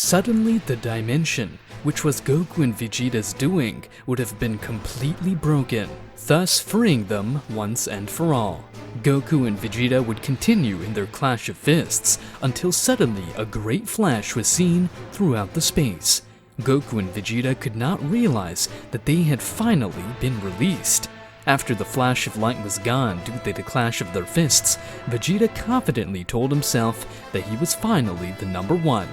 Suddenly, the dimension, which was Goku and Vegeta's doing, would have been completely broken, thus freeing them once and for all. Goku and Vegeta would continue in their clash of fists until suddenly a great flash was seen throughout the space. Goku and Vegeta could not realize that they had finally been released. After the flash of light was gone due to the clash of their fists, Vegeta confidently told himself that he was finally the number one.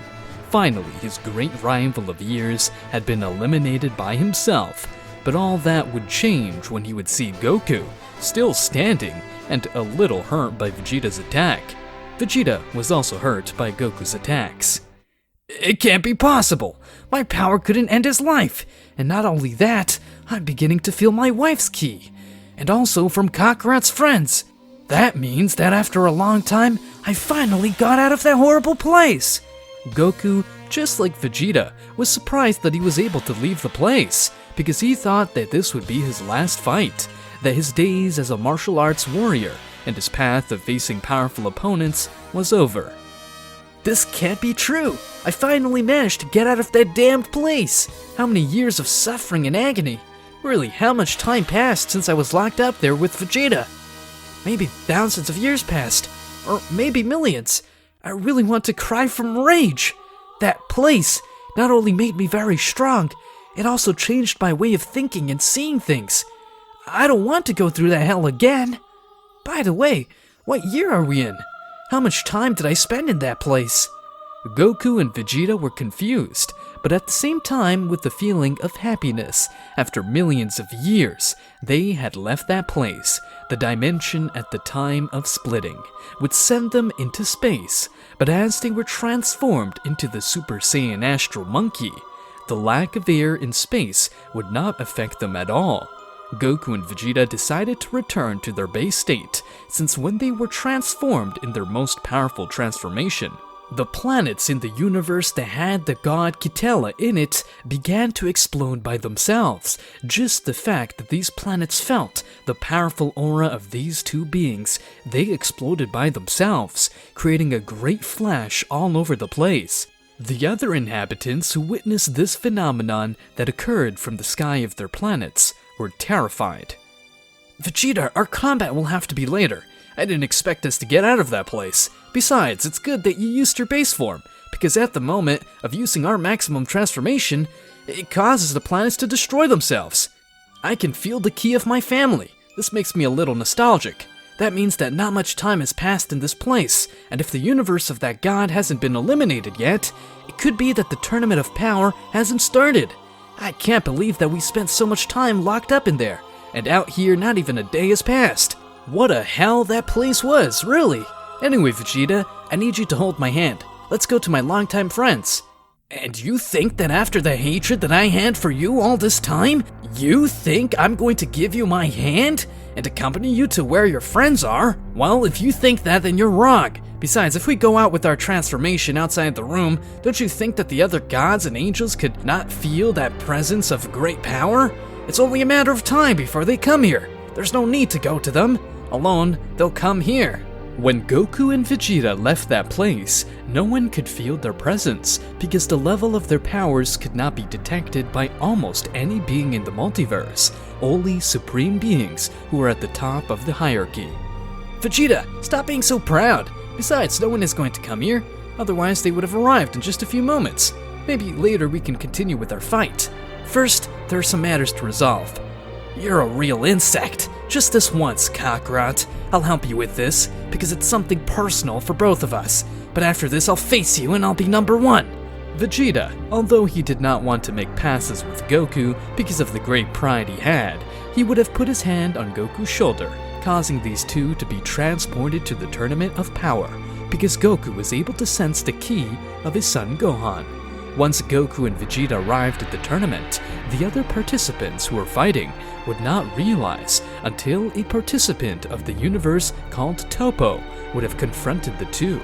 Finally, his great rival of years had been eliminated by himself, but all that would change when he would see Goku, still standing and a little hurt by Vegeta's attack. Vegeta was also hurt by Goku's attacks. It can't be possible! My power couldn't end his life! And not only that, I'm beginning to feel my wife's ki. And also from Kakarot's friends. That means that after a long time, I finally got out of that horrible place! Goku, just like Vegeta, was surprised that he was able to leave the place, because he thought that this would be his last fight, that his days as a martial arts warrior and his path of facing powerful opponents was over. This can't be true! I finally managed to get out of that damned place! How many years of suffering and agony? Really, how much time passed since I was locked up there with Vegeta? Maybe thousands of years passed, or maybe millions. I really want to cry from rage! That place not only made me very strong, it also changed my way of thinking and seeing things. I don't want to go through that hell again. By the way, what year are we in? How much time did I spend in that place? Goku and Vegeta were confused, but at the same time with the feeling of happiness. After millions of years, they had left that place. The dimension at the time of splitting would send them into space, but as they were transformed into the Super Saiyan Astral Monkey, the lack of air in space would not affect them at all. Goku and Vegeta decided to return to their base state, since when they were transformed in their most powerful transformation, the planets in the universe that had the god Kitela in it began to explode by themselves. Just the fact that these planets felt the powerful aura of these two beings, they exploded by themselves, creating a great flash all over the place. The other inhabitants who witnessed this phenomenon that occurred from the sky of their planets were terrified. Vegeta, our combat will have to be later. I didn't expect us to get out of that place. Besides, it's good that you used your base form, because at the moment of using our maximum transformation, it causes the planets to destroy themselves. I can feel the ki of my family. This makes me a little nostalgic. That means that not much time has passed in this place, and if the universe of that god hasn't been eliminated yet, it could be that the Tournament of Power hasn't started. I can't believe that we spent so much time locked up in there, and out here not even a day has passed. What a hell that place was, really. Anyway, Vegeta, I need you to hold my hand. Let's go to my longtime friends. And you think that after the hatred that I had for you all this time, you think I'm going to give you my hand and accompany you to where your friends are? Well, if you think that, then you're wrong. Besides, if we go out with our transformation outside the room, don't you think that the other gods and angels could not feel that presence of great power? It's only a matter of time before they come here. There's no need to go to them. Alone, they'll come here. When Goku and Vegeta left that place, no one could feel their presence because the level of their powers could not be detected by almost any being in the multiverse, only supreme beings who were at the top of the hierarchy. Vegeta, stop being so proud. Besides, no one is going to come here. Otherwise, they would have arrived in just a few moments. Maybe later we can continue with our fight. First, there are some matters to resolve. You're a real insect. Just this once, Kakarot. I'll help you with this, because it's something personal for both of us. But after this, I'll face you and I'll be number one. Vegeta, although he did not want to make passes with Goku because of the great pride he had, he would have put his hand on Goku's shoulder, causing these two to be transported to the Tournament of Power, because Goku was able to sense the ki of his son Gohan. Once Goku and Vegeta arrived at the tournament, the other participants who were fighting would not realize until a participant of the universe called Topo would have confronted the two.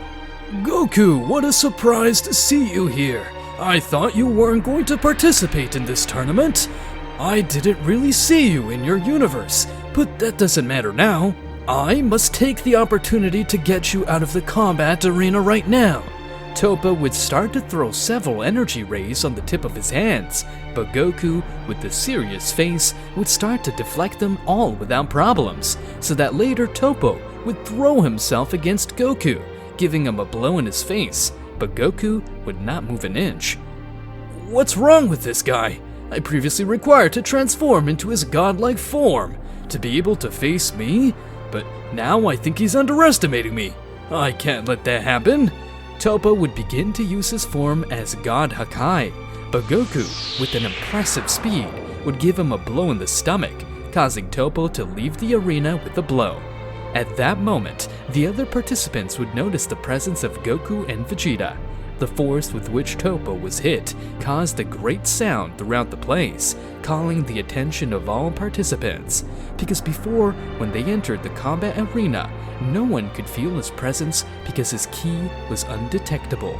Goku, what a surprise to see you here. I thought you weren't going to participate in this tournament. I didn't really see you in your universe, but that doesn't matter now. I must take the opportunity to get you out of the combat arena right now. Toppo would start to throw several energy rays on the tip of his hands, but Goku, with the serious face, would start to deflect them all without problems, so that later Toppo would throw himself against Goku, giving him a blow in his face, but Goku would not move an inch. What's wrong with this guy? I previously required to transform into his godlike form to be able to face me, but now I think he's underestimating me. I can't let that happen. Toppo would begin to use his form as God Hakai, but Goku, with an impressive speed, would give him a blow in the stomach, causing Toppo to leave the arena with a blow. At that moment, the other participants would notice the presence of Goku and Vegeta. The force with which Toppo was hit caused a great sound throughout the place, calling the attention of all participants, because before, when they entered the combat arena, no one could feel his presence because his ki was undetectable.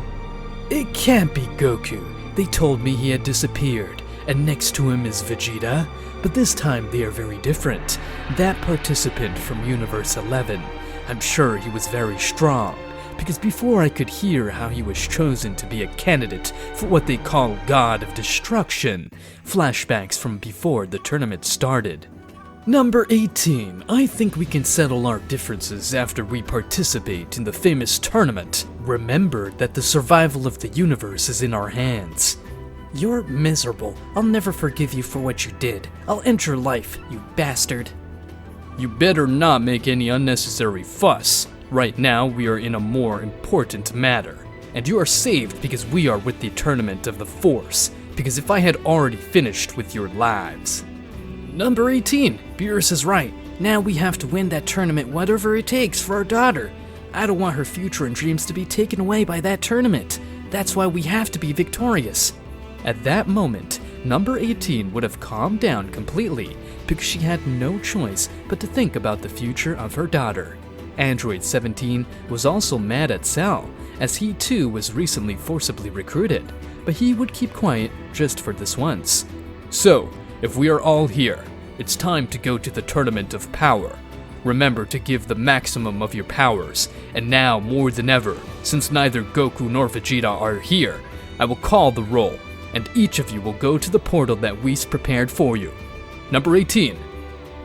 It can't be Goku. They told me he had disappeared, and next to him is Vegeta, but this time they are very different. That participant from Universe 11, I'm sure he was very strong, because before I could hear how he was chosen to be a candidate for what they call God of Destruction, flashbacks from before the tournament started. Number 18, I think we can settle our differences after we participate in the famous tournament. Remember that the survival of the universe is in our hands. You're miserable. I'll never forgive you for what you did. I'll end your life, you bastard. You better not make any unnecessary fuss. Right now, we are in a more important matter. And you are saved because we are with the Tournament of the Force. Because if I had already finished with your lives. Number 18, Beerus is right. Now we have to win that tournament whatever it takes for our daughter. I don't want her future and dreams to be taken away by that tournament. That's why we have to be victorious. At that moment, number 18 would have calmed down completely because she had no choice but to think about the future of her daughter. Android 17 was also mad at Cell, as he too was recently forcibly recruited, but he would keep quiet just for this once. So, if we are all here, it's time to go to the Tournament of Power. Remember to give the maximum of your powers, and now more than ever, since neither Goku nor Vegeta are here, I will call the roll, and each of you will go to the portal that Whis prepared for you. Number 18,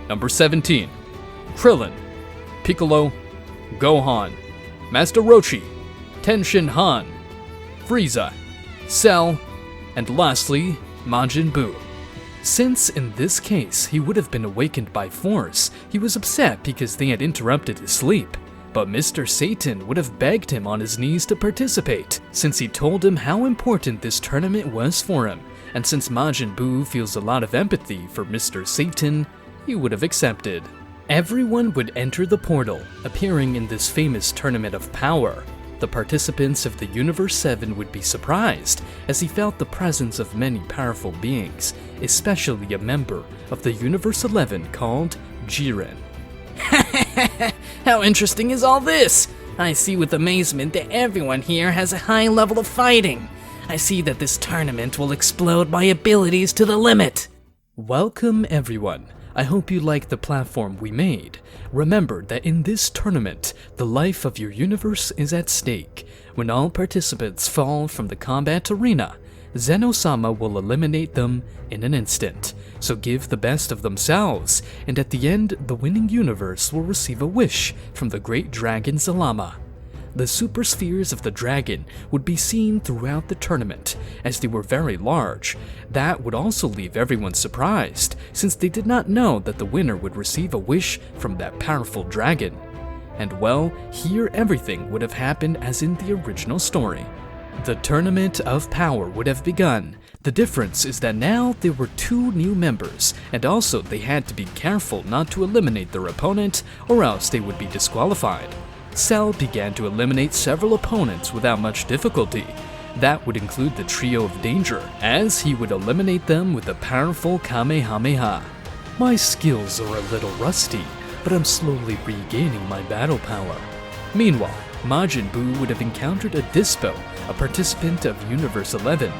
number 17, Krillin, Piccolo, Gohan, Master Roshi, Tenshin Han, Frieza, Cell, and lastly, Majin Buu. Since in this case he would have been awakened by force, he was upset because they had interrupted his sleep. But Mr. Satan would have begged him on his knees to participate, since he told him how important this tournament was for him, and since Majin Buu feels a lot of empathy for Mr. Satan, he would have accepted. Everyone would enter the portal, appearing in this famous Tournament of Power. The participants of the Universe 7 would be surprised, as he felt the presence of many powerful beings, especially a member of the Universe 11 called Jiren. How interesting is all this? I see with amazement that everyone here has a high level of fighting. I see that this tournament will explode my abilities to the limit. Welcome everyone. I hope you like the platform we made. Remember that in this tournament, the life of your universe is at stake. When all participants fall from the combat arena, Zeno-sama will eliminate them in an instant. So give the best of themselves, and at the end, the winning universe will receive a wish from the great dragon Zalama. The super spheres of the dragon would be seen throughout the tournament, as they were very large. That would also leave everyone surprised, since they did not know that the winner would receive a wish from that powerful dragon. And well, here everything would have happened as in the original story. The Tournament of Power would have begun. The difference is that now there were 2 new members, and also they had to be careful not to eliminate their opponent, or else they would be disqualified. Cell began to eliminate several opponents without much difficulty. That would include the Trio of Danger, as he would eliminate them with a powerful Kamehameha. My skills are a little rusty, but I'm slowly regaining my battle power. Meanwhile, Majin Buu would have encountered a Dispo, a participant of Universe 11.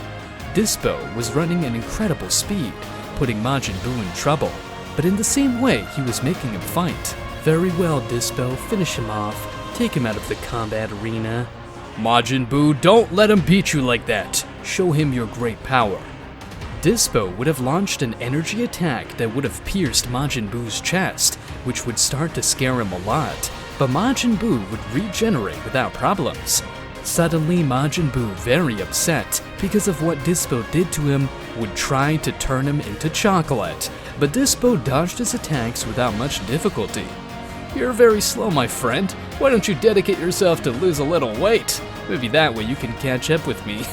Dispo was running at incredible speed, putting Majin Buu in trouble, but in the same way he was making him fight. Very well, Dispo, finish him off. Take him out of the combat arena. Majin Buu, don't let him beat you like that. Show him your great power. Dispo would have launched an energy attack that would have pierced Majin Buu's chest, which would start to scare him a lot, but Majin Buu would regenerate without problems. Suddenly, Majin Buu, very upset because of what Dispo did to him, would try to turn him into chocolate, but Dispo dodged his attacks without much difficulty. You're very slow, my friend. Why don't you dedicate yourself to lose a little weight? Maybe that way you can catch up with me.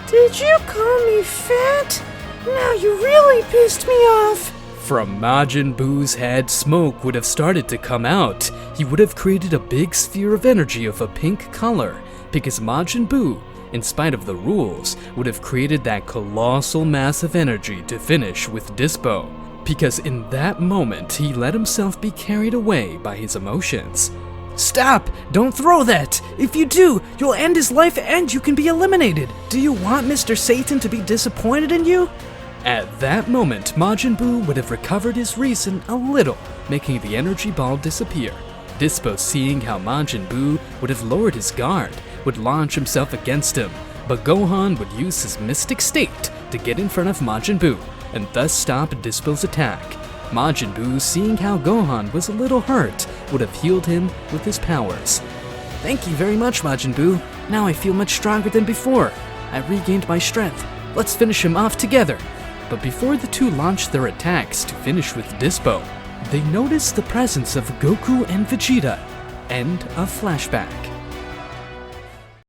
Did you call me fat? Now you really pissed me off. From Majin Buu's head, smoke would have started to come out. He would have created a big sphere of energy of a pink color, because Majin Buu, in spite of the rules, would have created that colossal mass of energy to finish with Dispo, because in that moment he let himself be carried away by his emotions. Stop! Don't throw that! If you do, you'll end his life and you can be eliminated. Do you want Mr. Satan to be disappointed in you? At that moment, Majin Buu would have recovered his reason a little, making the energy ball disappear. Dispo, seeing how Majin Buu would have lowered his guard, would launch himself against him, but Gohan would use his mystic state to get in front of Majin Buu, and thus stop Dispo's attack. Majin Buu, seeing how Gohan was a little hurt, would have healed him with his powers. Thank you very much, Majin Buu. Now I feel much stronger than before. I regained my strength. Let's finish him off together. But before the two launched their attacks to finish with Dispo, they noticed the presence of Goku and Vegeta. End of flashback.